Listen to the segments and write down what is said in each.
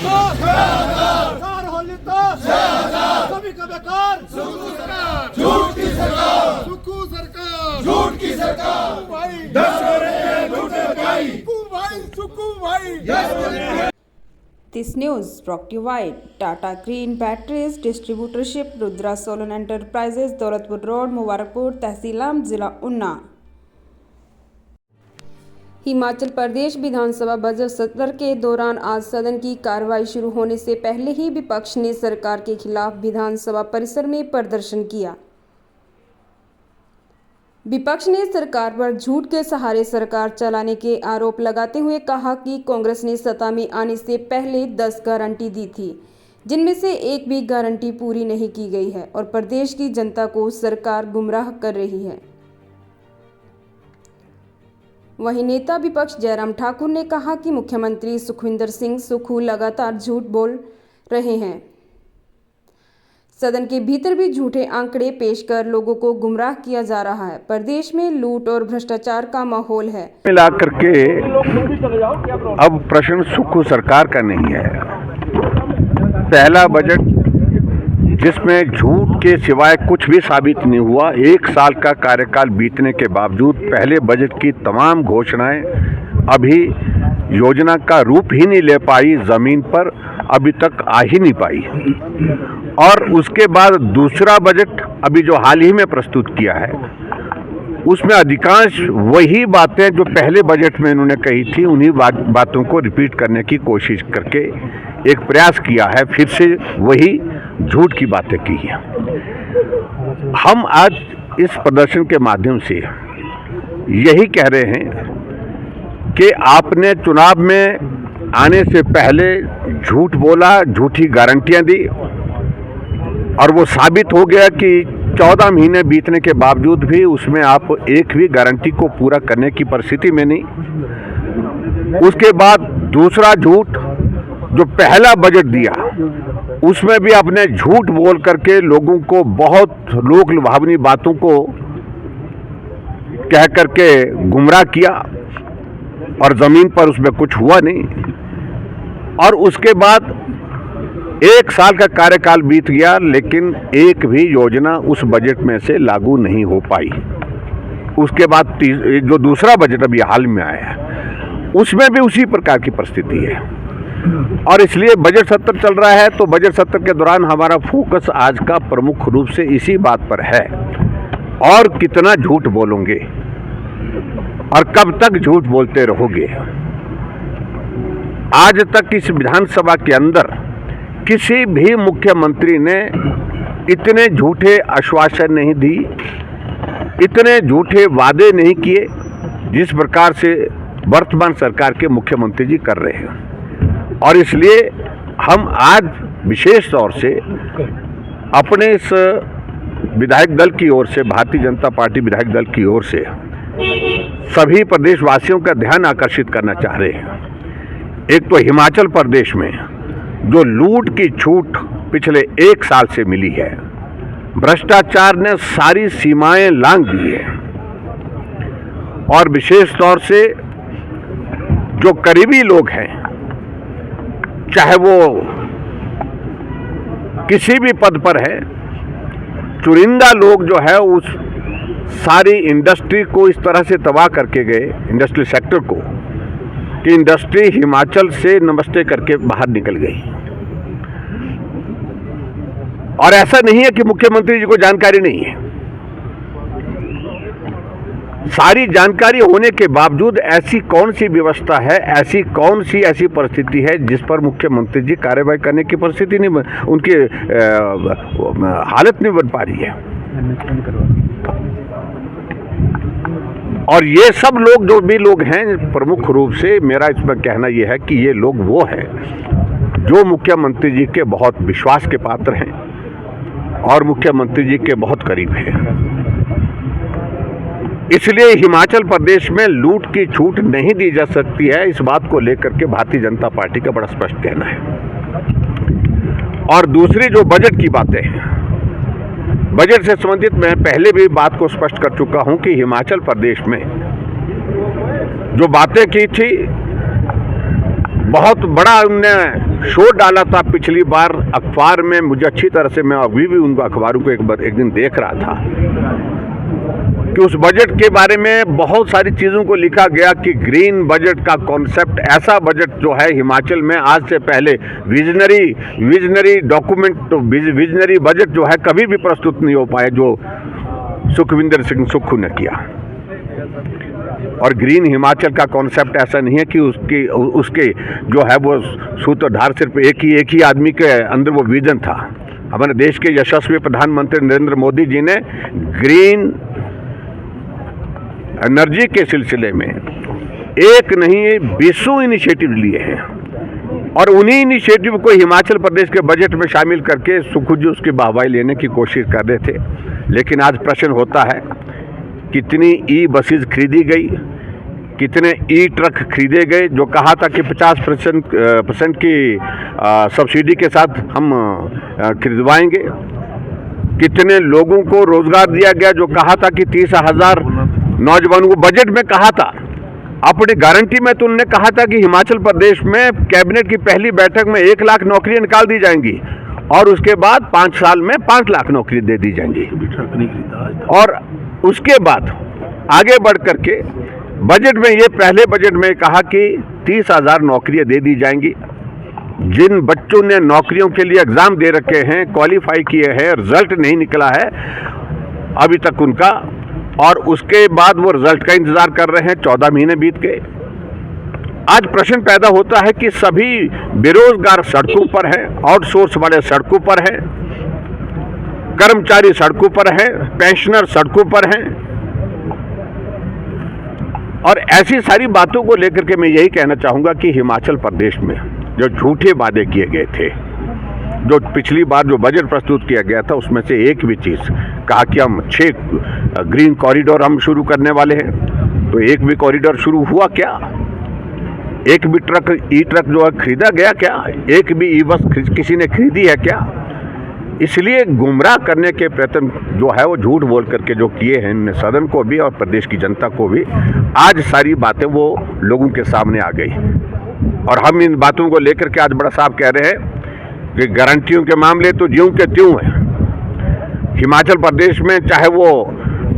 तो 6000 कार होली तो 6000 सभी का बेकार सुक्कू सरकार झूठ की सरकार सुक्कू सरकार झूठ की सरकार भाई 10 करेंगे लूटे भाई सुक्कू भाई। This news brought to you by Tata Green Batteries Distributorship Rudra Solan enterprises Daulatpur road Mubarakpur तहसील आम जिला ऊना। हिमाचल प्रदेश विधानसभा बजट सत्र के दौरान आज सदन की कार्रवाई शुरू होने से पहले ही विपक्ष ने सरकार के खिलाफ विधानसभा परिसर में प्रदर्शन किया। विपक्ष ने सरकार पर झूठ के सहारे सरकार चलाने के आरोप लगाते हुए कहा कि कांग्रेस ने सत्ता में आने से पहले 10 गारंटी दी थी, जिनमें से एक भी गारंटी पूरी नहीं की गई है और प्रदेश की जनता को सरकार गुमराह कर रही है। वहीं नेता विपक्ष जयराम ठाकुर ने कहा कि मुख्यमंत्री सुखविंदर सिंह सुक्खू लगातार झूठ बोल रहे हैं। सदन के भीतर भी झूठे आंकड़े पेश कर लोगों को गुमराह किया जा रहा है। प्रदेश में लूट और भ्रष्टाचार का माहौल है। मिला करके अब प्रश्न सुक्खू सरकार का नहीं है। पहला बजट जिसमें झूठ के सिवाय कुछ भी साबित नहीं हुआ, 1 साल का कार्यकाल बीतने के बावजूद पहले बजट की तमाम घोषणाएं अभी योजना का रूप ही नहीं ले पाई, जमीन पर अभी तक आ ही नहीं पाई। और उसके बाद दूसरा बजट अभी जो हाल ही में प्रस्तुत किया है, उसमें अधिकांश वही बातें जो पहले बजट में इन्होंने कही थी, उन्हीं बातों को रिपीट करने की कोशिश करके एक प्रयास किया है, फिर से वही झूठ की बातें की हैं। हम आज इस प्रदर्शन के माध्यम से यही कह रहे हैं कि आपने चुनाव में आने से पहले झूठ बोला, झूठी गारंटियां दी और वो साबित हो गया कि 14 महीने बीतने के बावजूद भी उसमें आप एक भी गारंटी को पूरा करने की परिस्थिति में नहीं। उसके बाद दूसरा झूठ जो पहला बजट दिया, उसमें भी आपने झूठ बोल करके लोगों को बहुत लोक लुभावनी बातों को कह करके गुमराह किया और जमीन पर उसमें कुछ हुआ नहीं। और उसके बाद 1 साल का कार्यकाल बीत गया, लेकिन एक भी योजना उस बजट में से लागू नहीं हो पाई। उसके बाद जो दूसरा बजट अभी हाल में आया है, उसमें भी उसी प्रकार की परिस्थिति है। और इसलिए बजट सत्र चल रहा है, तो बजट सत्र के दौरान हमारा फोकस आज का प्रमुख रूप से इसी बात पर है, और कितना झूठ बोलोगे और कब तक झूठ बोलते रहोगे। आज तक इस विधानसभा के अंदर किसी भी मुख्यमंत्री ने इतने झूठे आश्वासन नहीं दी, इतने झूठे वादे नहीं किए जिस प्रकार से वर्तमान सरकार के मुख्यमंत्री जी कर रहे हैं। और इसलिए हम आज विशेष तौर से अपने इस विधायक दल की ओर से, भारतीय जनता पार्टी विधायक दल की ओर से सभी प्रदेशवासियों का ध्यान आकर्षित करना चाह रहे हैं। एक तो हिमाचल प्रदेश में जो लूट की छूट पिछले 1 साल से मिली है, भ्रष्टाचार ने सारी सीमाएं लांघ दी है। और विशेष तौर से जो करीबी लोग हैं, चाहे वो किसी भी पद पर है, चुनिंदा लोग जो है उस सारी इंडस्ट्री को इस तरह से तबाह करके गए, इंडस्ट्रियल सेक्टर को, कि इंडस्ट्री हिमाचल से नमस्ते करके बाहर निकल गई। और ऐसा नहीं है कि मुख्यमंत्री जी को जानकारी नहीं है, सारी जानकारी होने के बावजूद ऐसी कौन सी व्यवस्था है, ऐसी कौन सी ऐसी परिस्थिति है जिस पर मुख्यमंत्री जी कार्रवाई करने की परिस्थिति नहीं, उनकी हालत नहीं बन पा रही है। और ये सब लोग जो भी लोग हैं, प्रमुख रूप से मेरा इसमें कहना यह है कि ये लोग वो हैं जो मुख्यमंत्री जी के बहुत विश्वास के पात्र हैं और मुख्यमंत्री जी के बहुत करीब हैं। इसलिए हिमाचल प्रदेश में लूट की छूट नहीं दी जा सकती है, इस बात को लेकर के भारतीय जनता पार्टी का बड़ा स्पष्ट कहना है। और दूसरी जो बजट की बातें हैं, बजट से संबंधित मैं पहले भी बात को स्पष्ट कर चुका हूं कि हिमाचल प्रदेश में जो बातें की थी बहुत बड़ा उनने शोर डाला था पिछली बार अखबार में। मुझे अच्छी तरह से, मैं अभी भी उनको अखबारों को एक दिन देख रहा था कि उस बजट के बारे में बहुत सारी चीज़ों को लिखा गया कि ग्रीन बजट का कॉन्सेप्ट, ऐसा बजट जो है हिमाचल में आज से पहले विजनरी डॉक्यूमेंट, विजनरी बजट जो है कभी भी प्रस्तुत नहीं हो पाया जो सुखविंदर सिंह सुक्खू ने किया। और ग्रीन हिमाचल का कॉन्सेप्ट ऐसा नहीं है कि उसके जो है वो सूत्रधार सिर्फ एक ही आदमी के अंदर वो विजन था। हमारे देश के यशस्वी प्रधानमंत्री नरेंद्र मोदी जी ने ग्रीन एनर्जी के सिलसिले में एक नहीं 20 इनिशिएटिव लिए हैं और उन्हीं इनिशिएटिव को हिमाचल प्रदेश के बजट में शामिल करके सुक्खू जी उसकी वाहवाही लेने की कोशिश कर रहे थे। लेकिन आज प्रश्न होता है कितनी ई बसेज खरीदी गई, कितने ई ट्रक खरीदे गए जो कहा था कि 50% की सब्सिडी के साथ हम खरीदवाएंगे, कितने लोगों को रोजगार दिया गया जो कहा था कि 30,000 नौजवानों को बजट में कहा था। अपनी गारंटी में तो उन्होंने कहा था कि हिमाचल प्रदेश में कैबिनेट की पहली बैठक में 1 लाख नौकरियां निकाल दी जाएंगी और उसके बाद 5 साल में 5 लाख नौकरी दे दी जाएंगी। और उसके बाद आगे बढ़ करके बजट में, ये पहले बजट में कहा कि 30,000 नौकरियां दे दी जाएंगी। जिन बच्चों ने नौकरियों के लिए एग्जाम दे रखे हैं, क्वालिफाई किए हैं, रिजल्ट नहीं निकला है अभी तक उनका, और उसके बाद वो रिजल्ट का इंतजार कर रहे हैं, 14 महीने बीत गए। आज प्रश्न पैदा होता है कि सभी बेरोजगार सड़कों पर हैं, आउटसोर्स वाले सड़कों पर हैं, कर्मचारी सड़कों पर हैं, पेंशनर सड़कों पर हैं। और ऐसी सारी बातों को लेकर के मैं यही कहना चाहूँगा कि हिमाचल प्रदेश में जो झूठे वादे किए गए थे, जो पिछली बार जो बजट प्रस्तुत किया गया था उसमें से एक भी चीज़ कहा कि हम 6 ग्रीन कॉरिडोर हम शुरू करने वाले हैं, तो एक भी कॉरिडोर शुरू हुआ क्या? एक भी ई ट्रक जो है खरीदा गया क्या? एक भी ई बस किसी ने खरीदी है क्या? इसलिए गुमराह करने के प्रयत्न जो है वो झूठ बोल करके जो किए हैं इनने सदन को भी और प्रदेश की जनता को भी, आज सारी बातें वो लोगों के सामने आ गई। और हम इन बातों को लेकर के आज बड़ा साफ कह रहे हैं कि गारंटियों के मामले तो ज्यों के त्यों हैं। हिमाचल प्रदेश में चाहे वो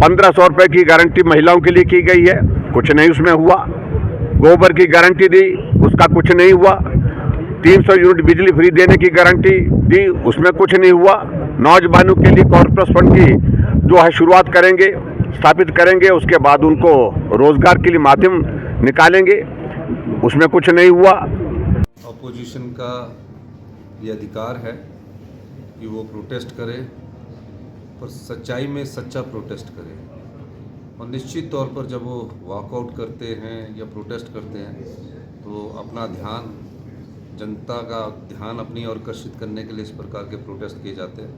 1500 रुपये की गारंटी महिलाओं के लिए की गई है, कुछ नहीं उसमें हुआ। गोबर की गारंटी दी, उसका कुछ नहीं हुआ। 300 यूनिट बिजली फ्री देने की गारंटी दी, उसमें कुछ नहीं हुआ। नौजवानों के लिए कॉर्पोरेट फंड की जो है शुरुआत करेंगे, स्थापित करेंगे, उसके बाद उनको रोजगार के लिए माध्यम निकालेंगे, उसमें कुछ नहीं हुआ। अपोजिशन का ये अधिकार है कि वो प्रोटेस्ट करे, पर सच्चाई में सच्चा प्रोटेस्ट करे। और निश्चित तौर पर जब वो वॉकआउट करते हैं या प्रोटेस्ट करते हैं तो अपना ध्यान, जनता का ध्यान अपनी ओर आकर्षित करने के लिए इस प्रकार के प्रोटेस्ट किए जाते हैं।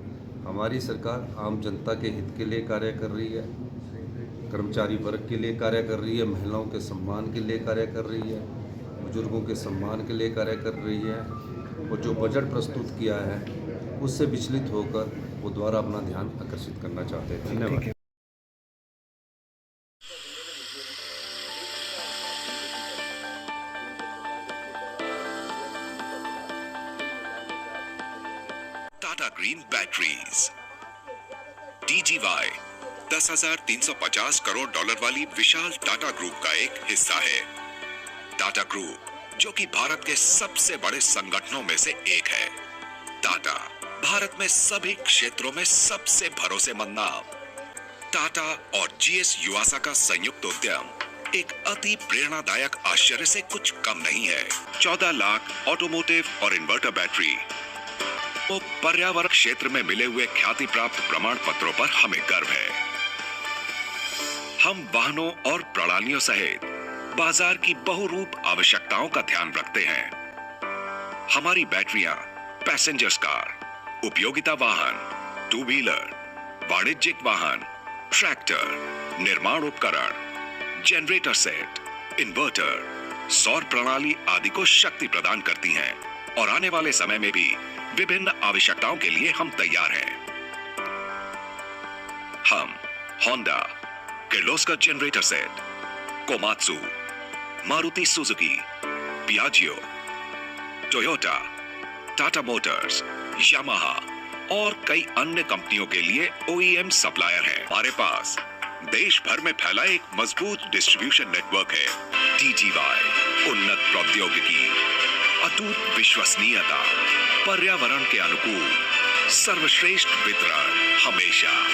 हमारी सरकार आम जनता के हित के लिए कार्य कर रही है, कर्मचारी वर्ग के लिए कार्य कर रही है, महिलाओं के सम्मान के लिए कार्य कर रही है, बुजुर्गों के सम्मान के लिए कार्य कर रही है। और जो बजट प्रस्तुत किया है उससे विचलित होकर वो द्वारा अपना ध्यान आकर्षित करना चाहते हैं। धन्यवाद। Tata green batteries TGY 10,350 crore dollar वाली विशाल टाटा ग्रुप का एक हिस्सा है। टाटा ग्रुप जो कि भारत के सबसे बड़े संगठनों में से एक है। टाटा भारत में सभी क्षेत्रों में सबसे भरोसेमंद नाम। टाटा और GS युवासा का संयुक्त उद्यम एक अति प्रेरणादायक आश्चर्य से कुछ कम नहीं है। 14 लाख ऑटोमोटिव और इन्वर्टर बैटरी वो पर्यावरण क्षेत्र में मिले हुए ख्याति प्राप्त प्रमाण पत्रों पर हमें गर्व है। हम वाहनों और प्रणालियों सहित बाजार की बहुरूप आवश्यकताओं का ध्यान रखते हैं। हमारी बैटरियां पैसेंजर्स कार, उपयोगिता वाहन, 2 व्हीलर, वाणिज्यिक वाहन, ट्रैक्टर, निर्माण उपकरण, जनरेटर सेट, इन्वर्टर, सौर प्रणाली आदि को शक्ति प्रदान करती हैं और आने वाले समय में भी विभिन्न आवश्यकताओं के लिए हम तैयार हैं। हम Honda, Kirloskar generator set, Komatsu, Maruti Suzuki, Piaggio, Toyota, Tata Motors, Yamaha और कई अन्य कंपनियों के लिए OEM सप्लायर है। हमारे पास देश भर में फैला एक मजबूत डिस्ट्रीब्यूशन नेटवर्क है। TGY, उन्नत प्रौद्योगिकी, अटूट विश्वसनीयता, पर्यावरण के अनुकूल, सर्वश्रेष्ठ वितरण हमेशा।